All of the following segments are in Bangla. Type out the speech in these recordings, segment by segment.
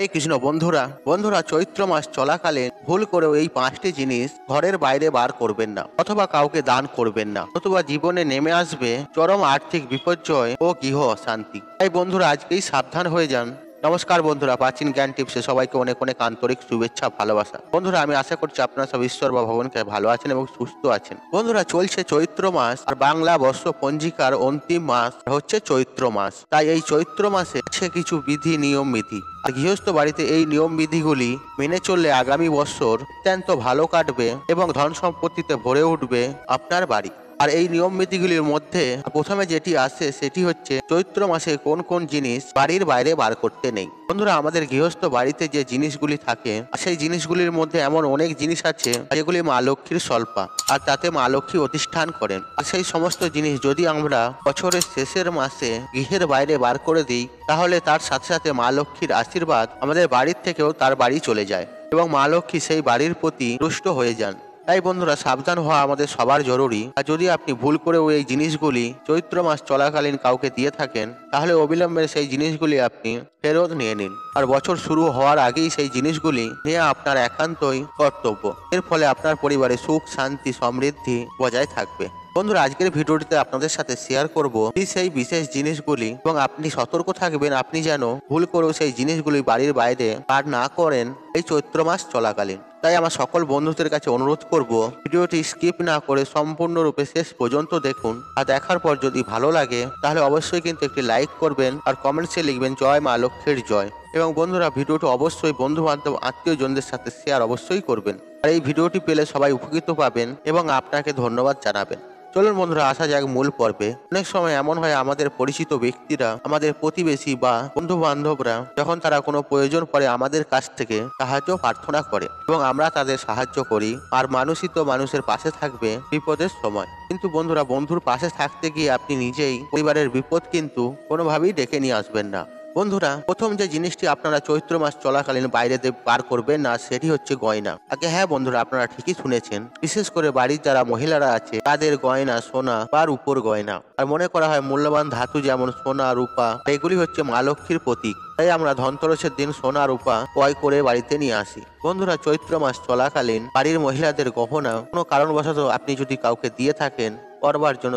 এই কৃষ্ণ বন্ধুরা বন্ধুরা চৈত্র মাস চলাকালীন ভুল করেও এই 5টি জিনিস ঘরের বাইরে বার করবেন না, অথবা কাউকে দান করবেন না, অথবা জীবনে নেমে আসবে চরম আর্থিক বিপর্যয় ও গৃহ অশান্তি। তাই বন্ধুরা আজকেই সাবধান হয়ে যান। নমস্কার বন্ধুরা, প্রাচীন জ্ঞান টিপসে সবাইকে অনেক অনেক আন্তরিক শুভেচ্ছা ভালোবাসা। বন্ধুরা আমি আশা করছি আপনারা সব ঈশ্বর বা ভগবানকে ভালো আছেন এবং সুস্থ আছেন। বন্ধুরা চলছে চৈত্র মাস, আর বাংলা বর্ষ পঞ্জিকার অন্তিম মাস হচ্ছে চৈত্র মাস। তাই এই চৈত্র মাসে আছে কিছু বিধি নিয়ম বিধি, আর গৃহস্থ বাড়িতে এই নিয়ম বিধিগুলি মেনে চললে আগামী বছর অত্যন্ত ভালো কাটবে এবং ধন সম্পত্তিতে ভরে উঠবে আপনার বাড়ি। আর এই নিয়ম বিধিগুলির মধ্যে প্রথমে যেটি আসে সেটি হচ্ছে চৈত্র মাসে কোন কোন জিনিস বাড়ির বাইরে বার করতে নেই। বন্ধুরা আমাদের গৃহস্থ বাড়িতে যে জিনিসগুলি থাকে সেই জিনিসগুলির মধ্যে এমন অনেক জিনিস আছে যেগুলি মা লক্ষ্মীর স্বল্পা, আর তাতে মা লক্ষ্মী অধিষ্ঠান করেন। আর সেই সমস্ত জিনিস যদি আমরা বছরের শেষের মাসে গৃহের বাইরে বার করে দিই, তাহলে তার সাথে সাথে মা লক্ষ্মীর আশীর্বাদ আমাদের বাড়ির থেকেও তার বাড়ি চলে যায় এবং মা লক্ষ্মী সেই বাড়ির প্রতি রুষ্ট হয়ে যান। তাই বন্ধুরা সাবধান হওয়া আমাদের সবার জরুরি। আর যদি আপনি ভুল করেও এই জিনিসগুলি চৈত্র মাস চলাকালীন কাউকে দিয়ে থাকেন, তাহলে অবিলম্বে সেই জিনিসগুলি আপনি ফেরত নিয়ে নিন। আর বছর শুরু হওয়ার আগেই সেই জিনিসগুলি নেওয়া আপনার একান্তই কর্তব্য। এর ফলে আপনার পরিবারে সুখ শান্তি সমৃদ্ধি বজায় থাকবে। বন্ধুরা আজকের ভিডিওটিতে আপনাদের সাথে শেয়ার করব সেই বিশেষ জিনিসগুলি, এবং আপনি সতর্ক থাকবেন আপনি যেন ভুল করেও সেই জিনিসগুলি বাড়ির বাইরে পার না করেন এই চৈত্র মাস চলাকালীন। তাই আমার সকল বন্ধুদের কাছে অনুরোধ করব ভিডিওটি স্কিপ না করে সম্পূর্ণরূপে শেষ পর্যন্ত দেখুন। আর দেখার পর যদি ভালো লাগে তাহলে অবশ্যই কিন্তু একটি লাইক করবেন আর কমেন্টসে লিখবেন জয় মা লক্ষ্মীর জয়। এবং বন্ধুরা ভিডিওটি অবশ্যই বন্ধু বান্ধব আত্মীয়জনদের সাথে শেয়ার অবশ্যই করবেন। আর এই ভিডিওটি পেলে সবাই উপকৃত পাবেন এবং আপনাকে ধন্যবাদ জানাবেন। চলুন বন্ধুরা আসা যাক মূল পর্বে। অনেক সময় এমন হয় আমাদের পরিচিত ব্যক্তিরা, আমাদের প্রতিবেশী বা বন্ধু বান্ধবরা যখন তারা কোনো প্রয়োজন পড়ে আমাদের কাছ থেকে সাহায্য প্রার্থনা করে এবং আমরা তাদের সাহায্য করি। আর মানুষই তো মানুষের পাশে থাকবে বিপদের সময়। কিন্তু বন্ধুরা বন্ধুর পাশে থাকতে গিয়ে আপনি নিজেই পরিবারের বিপদ কিন্তু কোনোভাবেই ডেকে নিয়ে আসবেন না। বন্ধুরা প্রথম যে জিনিসটি আপনারা চৈত্র মাস চলাকালীন বাইরে পার করবেন না সেটি হচ্ছে গয়না। আগে হ্যাঁ বন্ধুরা আপনারা ঠিকই শুনেছেন, বিশেষ করে বাড়ির যারা মহিলারা আছে তাদের গয়না সোনা বা রূপোর গয়না। আর মনে করা হয় মূল্যবান ধাতু যেমন সোনা রূপা এগুলি হচ্ছে মা লক্ষ্মীর প্রতীক। তাই আমরা ধনতেরসের দিন সোনা রূপা ক্রয় করে বাড়িতে নিয়ে আসি। বন্ধুরা চৈত্র মাস চলাকালীন বাড়ির মহিলাদের গহনা কোনো কারণবশত আপনি যদি কাউকে দিয়ে থাকেন করবার জন্য,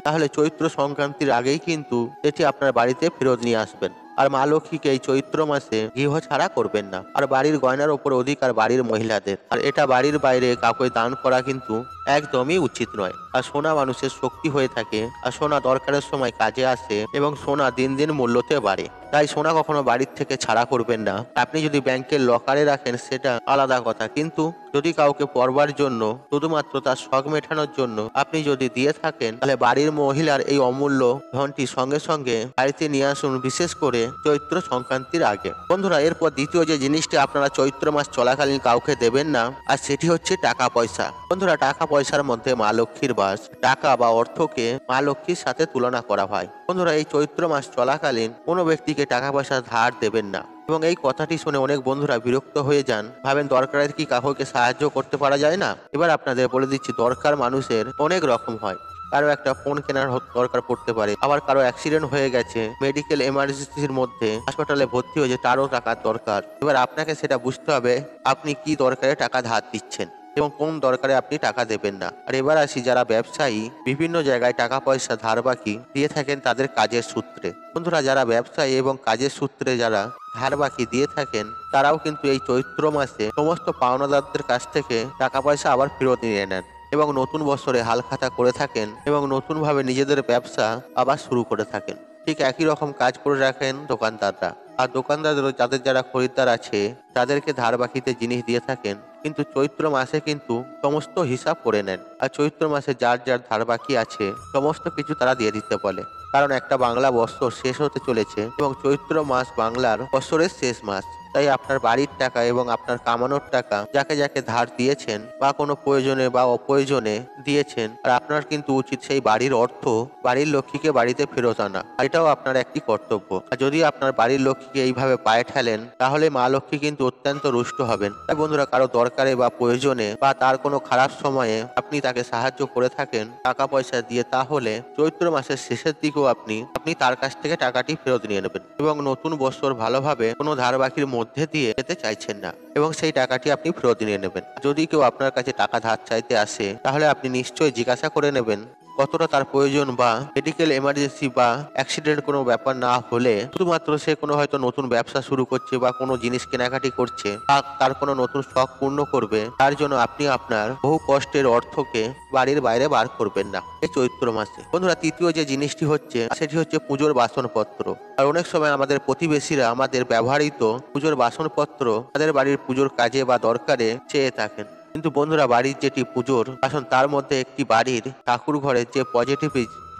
তাহলে চৈত্র সংক্রান্তির আগেই কিন্তু এটি আপনার বাড়িতে ফেরত নিয়ে আসবেন। আর মা লক্ষ্মীকে এই চৈত্র মাসে গৃহ ছাড়া করবেন না। আর বাড়ির গয়নার উপর অধিকার বাড়ির মহিলাদের, আর এটা বাড়ির বাইরে কাউকে দান করা কিন্তু একদমই উচিত নয়। আর সোনা মানুষের শক্তি হয়ে থাকে, আর সোনা দরকারের সময় কাজে আসে এবং সোনা দিন দিন মূল্যতে বাড়ে। তাই সোনা কখনো বাড়ির থেকে ছাড়া করবেন না। আপনি যদি ব্যাংকের লকারে রাখেন সেটা আলাদা কথা, কিন্তু যদি কাউকে পরবার জন্য শুধুমাত্র তার শখ মেটানোর জন্য আপনি যদি দিয়ে থাকেন, তাহলে বাড়ির মহিলার এই অমূল্য ধনটি সঙ্গে সঙ্গে বাড়িতে নিয়ে আসুন, বিশেষ করে চৈত্র সংক্রান্তির আগে। বন্ধুরা এরপর দ্বিতীয় যে জিনিসটি আপনারা চৈত্র মাস চলাকালীন কাউকে দেবেন না, আর সেটি হচ্ছে টাকা পয়সা। বন্ধুরা টাকা পয়সার মধ্যে মা লক্ষ্মীর বাস। টাকা বা অর্থকে মা লক্ষ্মীর সাথে তুলনা করা হয়। বন্ধুরা এই চৈত্র মাস চলাকালীন কোনো ব্যক্তিকে টাকা পয়সা ধার দেবেন না। এবং এই কথাটি শুনে অনেক বন্ধুরা বিরক্ত হয়ে যান, ভাবেন দরকারে কি কাউকে সাহায্য করতে পারা যায় না। এবার আপনাদের বলে দিচ্ছি দরকার মানুষের অনেক রকম হয়। কারো একটা ফোন কেনার দরকার পড়তে পারে, আবার কারো অ্যাক্সিডেন্ট হয়ে গেছে, মেডিকেল এমার্জেন্সির মধ্যে হাসপাতালে ভর্তি হয়েছে, তারও টাকার দরকার। এবার আপনাকে সেটা বুঝতে হবে আপনি কি দরকারে টাকা ধার দিচ্ছেন এবং কোন দরকারে আপনি টাকা দেবেন না। আর এবার আসি যারা ব্যবসায়ী বিভিন্ন জায়গায় টাকা পয়সা ধার বাকি দিয়ে থাকেন তাদের কাজের সূত্রে। বন্ধুরা যারা ব্যবসায়ী এবং কাজের সূত্রে যারা ধার বাকি দিয়ে থাকেন তারাও কিন্তু এই চৈত্র মাসে সমস্ত পাওনাদারদের কাছ থেকে টাকা পয়সা আবার ফেরত নিয়ে নেন এবং নতুন বছরে হালখাতা করে থাকেন এবং নতুনভাবে নিজেদের ব্যবসা আবার শুরু করে থাকেন। ঠিক একই রকম কাজ করে রাখেন দোকানদাররা। আর দোকানদারদেরও যাদের যারা খরিদ্দার আছে তাদেরকে ধার বাকিতে জিনিস দিয়ে থাকেন, কিন্তু চৈত্র মাসে কিন্তু সমস্ত হিসাব করে নেন। আর চৈত্র মাসে যার যার ধার বাকি আছে সমস্ত কিছু তারা দিয়ে দিতে বলে। কারণ একটা বাংলা বছর শেষ হতে চলেছে এবং চৈত্র মাস বাংলার বছরের শেষ মাস। তাই আপনার বাড়ির টাকা এবং আপনার কামানোর টাকা যাকে যাকে ধার দিয়েছেন বা কোনো প্রয়োজনে বা অপ্রয়োজনে দিয়েছেন, আর আপনার কিন্তু উচিত সেই বাড়ির অর্থ বাড়ির লক্ষ্মীকে বাড়িতে ফেরত আনা। এটাও আপনার একটি কর্তব্য। আর যদি আপনার বাড়ির লক্ষ্মীকে এইভাবে পায়ে ঠেলেন তাহলে মা লক্ষ্মী কিন্তু অত্যন্ত রুষ্ট হবেন। তাই বন্ধুরা কারো দরকারে বা প্রয়োজনে বা তার কোনো খারাপ সময়ে আপনি তাকে সাহায্য করে থাকেন টাকা পয়সা দিয়ে, তাহলে চৈত্র মাসের শেষের দিকেও আপনি তার কাছ থেকে টাকাটি ফেরত নিয়ে নেবেন এবং নতুন বছর ভালোভাবে কোনো ধার বাকির মধ্যে মধ্যে দিয়ে যেতে চাইছেন না এবং সেই টাকাটি আপনি ফেরত নিয়ে নেবেন। যদি কেউ আপনার কাছে টাকা ধার চাইতে আসে তাহলে আপনি নিশ্চয়ই জিজ্ঞাসা করে নেবেন কতটা তার প্রয়োজন, বা মেডিকেল এমার্জেন্সি বা অ্যাক্সিডেন্ট কোনো ব্যাপার না হলে শুধুমাত্র সে কোনো হয়তো নতুন ব্যবসা শুরু করছে বা কোনো জিনিস কেনাকাটি করছে বা তার কোনো নতুন শখ পূর্ণ করবে, তার জন্য আপনি আপনার বহু কষ্টের অর্থকে বাড়ির বাইরে বার করবেন না এই চৈত্র মাসে। বন্ধুরা, তৃতীয় যে জিনিসটি হচ্ছে সেটি হচ্ছে পুজোর বাসনপত্র। আর অনেক সময় আমাদের প্রতিবেশীরা আমাদের ব্যবহৃত পুজোর বাসনপত্র তাদের বাড়ির পুজোর কাজে বা দরকারে চেয়ে থাকেন। কিন্তু বন্ধুরা, বাড়ির যেটি পুজোর বাসন তার মধ্যে একটি বাড়ির ঠাকুর ঘরের যে পজিটিভ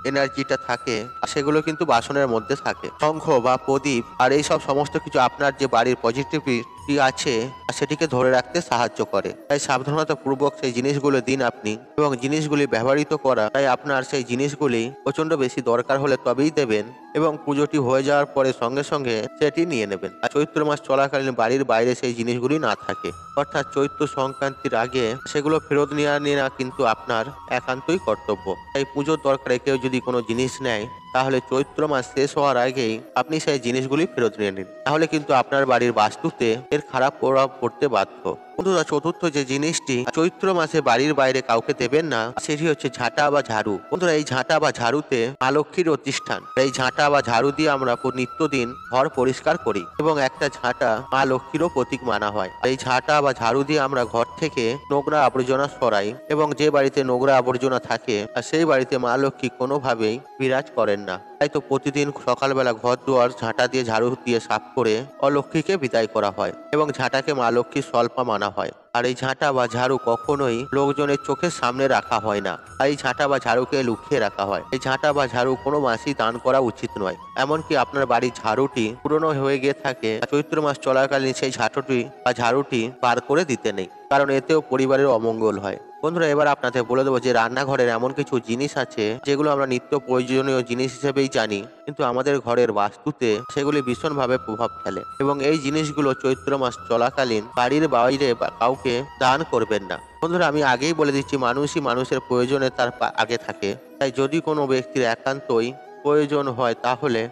এনার্জিটা থাকে সেগুলো কিন্তু বাসনের মধ্যে থাকে। শঙ্খ বা প্রদীপ আর এই সব সমস্ত কিছু আপনার যে বাড়ির পজিটিভিটি আছে সেটিকে ধরে রাখতে সাহায্য করে। তাই সাবধানতা পূর্বক সেই জিনিসগুলো দিন আপনি, এবং জিনিসগুলি ব্যবহৃত করা, তাই আপনার সেই জিনিসগুলি প্রচন্ড বেশি দরকার হলে তবেই দেবেন এবং পুজোটি হয়ে যাওয়ার পরে সঙ্গে সঙ্গে সেটি নিয়ে নেবেন। আর চৈত্র মাস চলাকালীন বাড়ির বাইরে সেই জিনিসগুলি না থাকে, অর্থাৎ চৈত্র সংক্রান্তির আগে সেগুলো ফেরত নেওয়া কিন্তু আপনার একান্তই কর্তব্য। তাই পুজোর দরকারে কেউ যদি কোনো জিনিস নেয় তাহলে চৈত্র মাস শেষ হওয়ার আগেই আপনি সেই জিনিসগুলি ফেরত নিয়ে নিন, তাহলে কিন্তু আপনার বাড়ির বাস্তুতে এর খারাপ প্রভাব পড়তে বাধ্য। বন্ধুরা, চতুর্থ যে জিনিসটি চৈত্র মাসে বাড়ির বাইরে কাউকে দেবেন না সেটি হচ্ছে ঝাঁটা বা ঝাড়ু। বন্ধুরা, এই ঝাঁটা বা ঝাড়ুতে মা লক্ষ্মীর অধিষ্ঠান। এই ঝাঁটা বা ঝাড়ু দিয়ে আমরা নিত্যদিন ঘর পরিষ্কার করি এবং একটা ঝাঁটা মা লক্ষ্মীরও প্রতীক মানা হয়। এই ঝাঁটা বা ঝাড়ু দিয়ে আমরা ঘর থেকে নোংরা আবর্জনা সরাই এবং যে বাড়িতে নোংরা আবর্জনা থাকে সেই বাড়িতে মা লক্ষ্মী কোনোভাবেই বিরাজ করেন না। তাই তো প্রতিদিন সকালবেলা ঘর দুয়ার ঝাঁটা দিয়ে ঝাড়ু দিয়ে সাফ করে অলক্ষ্মীকে বিদায় করা হয় এবং ঝাঁটাকে মা লক্ষ্মীর স্বল্পা মানা হয়। আর এই ঝাঁটা বা ঝাড়ু কখনোই লোকজনের চোখের সামনে রাখা হয় না, আর এই ঝাঁটা বা ঝাড়ুকে লুকিয়ে রাখা হয়। এই ঝাঁটা বা ঝাড়ু কোনো মাসই দান করা উচিত নয়। এমনকি আপনার বাড়ির ঝাড়ুটি পুরনো হয়ে গিয়ে থাকে, চৈত্র মাস চলাকালীন সেই ঝাঁটুটি বা ঝাড়ুটি বার করে দিতে নেই, কারণ এতেও পরিবারের অমঙ্গল হয়। বন্ধুরা, এবার আপনাদের বলে দেবো যে রান্নাঘরের এমন কিছু জিনিস আছে যেগুলো আমরা নিত্য প্রয়োজনীয় জিনিস হিসেবেই জানি, কিন্তু আমাদের ঘরের বাস্তুতে সেগুলি ভীষণভাবে প্রভাব ফেলে এবং এই জিনিসগুলো চৈত্র মাস চলাকালীন বাড়ির বাইরে বা কাউকে দান করবেন না। বন্ধুরা, আমি আগেই বলে দিচ্ছি, মানুষই মানুষের প্রয়োজনে তার আগে থাকে। তাই যদি কোনো ব্যক্তির একান্তই প্রয়োজন হয়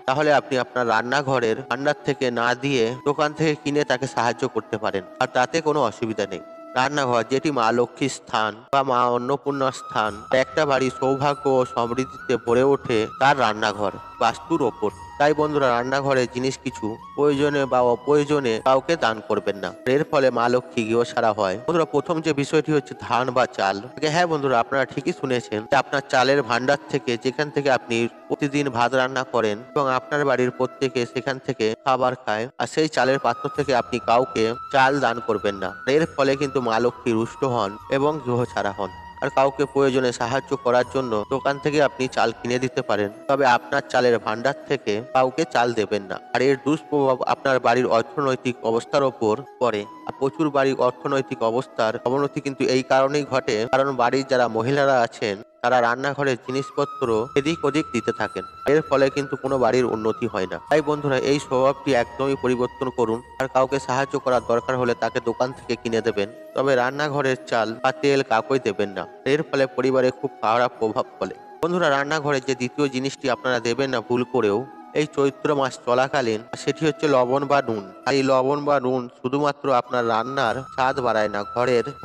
তাহলে আপনি আপনার রান্নাঘরের ভান্ডার থেকে না দিয়ে দোকান থেকে কিনে তাকে সাহায্য করতে পারেন, আর তাতে কোনো অসুবিধা নেই। রান্নাঘর যেটি মা লক্ষ্মীর স্থান বা মা অন্নপূর্ণার স্থান, একটা বাড়ি সৌভাগ্য ও সমৃদ্ধিতে ভরে ওঠে তার রান্নাঘর বাস্তুর ওপর। তাই বন্ধুরা, রান্নাঘরের জিনিস কিছু প্রয়োজনে বা অপ্রয়োজনে কাউকে দান করবেন না, এর ফলে মা লক্ষ্মী গৃহসারা হয়। বন্ধুরা, প্রথম যে বিষয়টি হচ্ছে ধান বা চাল। হ্যাঁ বন্ধুরা, আপনারা ঠিকই শুনেছেন যে আপনার চালের ভান্ডার থেকে, যেখান থেকে আপনি প্রতিদিন ভাত রান্না করেন এবং আপনার বাড়ির প্রত্যেকে সেখান থেকে খাবার খায়, আর সেই চালের পাত্র থেকে আপনি কাউকে চাল দান করবেন না। এর ফলে কিন্তু মা লক্ষ্মী রুষ্ট হন এবং গৃহছাড়া হন। আর কাউকে প্রয়োজনে সাহায্য করার জন্য দোকান থেকে আপনি চাল কিনে দিতে পারেন, তবে আপনার চালের ভান্ডার থেকে কাউকে চাল দেবেন না। আর এর দুষ্প্রভাব আপনার বাড়ির অর্থনৈতিক অবস্থার ওপর পড়ে। আর প্রচুর বাড়ির অর্থনৈতিক অবস্থার অবনতি কিন্তু এই কারণেই ঘটে, কারণ বাড়ির যারা মহিলারা আছেন তারা রান্নাঘরের জিনিসপত্র এদিক ওদিক দিতে থাকেন। এর ফলে কিন্তু কোনো বাড়ির উন্নতি হয় না। তাই বন্ধুরা, এই স্বভাবটি একদমই পরিবর্তন করুন। আর কাউকে সাহায্য করার দরকার হলে তাকে দোকান থেকে কিনে দেবেন, তবে রান্নাঘরের চাল বা তেল কাউকে দেবেন না। এর ফলে পরিবারে খুব খারাপ প্রভাব ফেলে। বন্ধুরা, রান্নাঘরের যে দ্বিতীয় জিনিসটি আপনারা দেবেন না ভুল করেও এই চৈত্র মাস চলাকালীন, সেটি হচ্ছে লবণ বা নুন। আর এই লবণ বা নুন শুধুমাত্র আপনার রান্নার স্বাদ বাড়ায় না,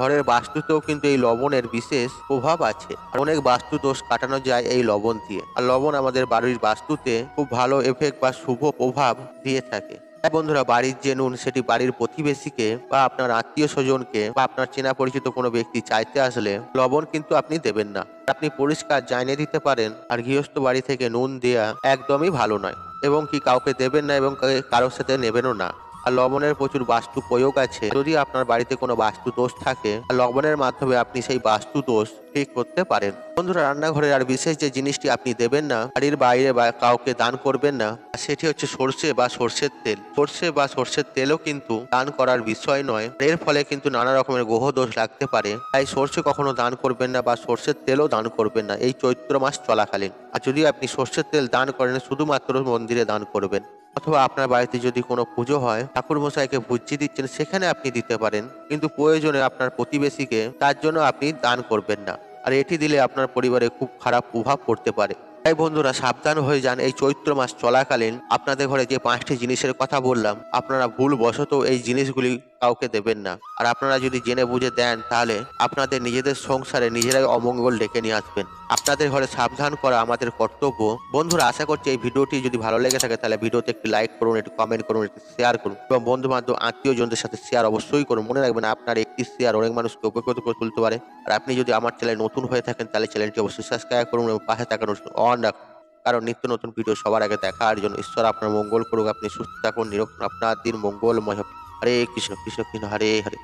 ঘরের বাস্তুতেও কিন্তু এই লবণের বিশেষ প্রভাব আছে। আর অনেক বাস্তু দোষ কাটানো যায় এই লবণ দিয়ে। আর লবণ আমাদের বাড়ির বাস্তুতে খুব ভালো এফেক্ট বা শুভ প্রভাব দিয়ে থাকে। বন্ধুরা, বাড়ির যে নুন সেটি বাড়ির প্রতিবেশীকে বা আপনার আত্মীয় স্বজনকে বা আপনার চেনা পরিচিত কোনো ব্যক্তি চাইতে আসলে লবণ কিন্তু আপনি দেবেন না। আপনি পরিষ্কার জানিয়ে দিতে পারেন। আর গৃহস্থ বাড়ি থেকে নুন দেয়া একদমই ভালো নয়, এবং কি কাউকে দেবেন না এবং কারোর সাথে নেবেনও না। আর লবণের প্রচুর বাস্তু প্রয়োগ আছে। যদি আপনার বাড়িতে কোনো বাস্তু দোষ থাকে, লবণের মাধ্যমে আপনি সেই বাস্তু দোষ ঠিক করতে পারেন। বন্ধুরা, রান্নাঘরের আর বিশেষ যে জিনিসটি আপনি দেবেন না, বাড়ির বাইরে বা কাউকে দান করবেন না, সেটি হচ্ছে সর্ষে বা সর্ষের তেল। সর্ষে বা সর্ষের তেলও কিন্তু দান করার বিষয় নয়। এর ফলে কিন্তু নানা রকমের গ্রহ দোষ লাগতে পারে। তাই সর্ষে কখনো দান করবেন না বা সর্ষের তেলও দান করবেন না এই চৈত্র মাস চলাকালীন। আর যদি আপনি সর্ষের তেল দান করেন, শুধুমাত্র মন্দিরে দান করবেন, অথবা আপনার বাড়িতে যদি কোনো পুজো হয়, ঠাকুর মশাইকে ভুজি দিচ্ছেন, সেখানে আপনি দিতে পারেন, কিন্তু প্রয়োজনে আপনার প্রতিবেশীকে তার জন্য আপনি দান করবেন না। আর এটি দিলে আপনার পরিবারে খুব খারাপ প্রভাব পড়তে পারে। তাই বন্ধুরা সাবধান হয়ে যান। এই চৈত্র মাস চলাকালীন আপনাদের ঘরে যে 5টি জিনিসের কথা বললাম, আপনারা ভুলবশত এই জিনিসগুলি কাউকে দেবেন না। আর আপনারা যদি জেনে বুঝে দেন তাহলে আপনাদের নিজেদের সংসারে নিজেরাই অমঙ্গল ডেকে নিয়ে আসবেন। আপনাদের ঘরে সাবধান করা আমাদের কর্তব্য। বন্ধুরা, আশা করছি এই ভিডিওটি যদি ভালো লেগে থাকে তাহলে ভিডিওতে একটি লাইক করুন, একটু কমেন্ট করুন, একটু শেয়ার করুন এবং বন্ধু বান্ধব আত্মীয়জনদের সাথে শেয়ার অবশ্যই করুন। মনে রাখবেন আপনার একটি শেয়ার অনেক মানুষকে উপকৃত করে তুলতে পারে। আর আপনি যদি আমার চ্যানেলে নতুন হয়ে থাকেন তাহলে চ্যানেলটি অবশ্যই সাবস্ক্রাইব করুন এবং পাশে থাকা নোটিফিকেশন অন রাখুন। কারণ নিত্য নতুন ভিডিও সবার আগে দেখার জন্য। ঈশ্বর আপনার মঙ্গল করুক, আপনি সুস্থ থাকুন, নিরক্ষণ, আপনার দিন মঙ্গলময় হোক। হরে কৃষ্ণ কৃষ্ণ কৃষ্ণ হরে হরে।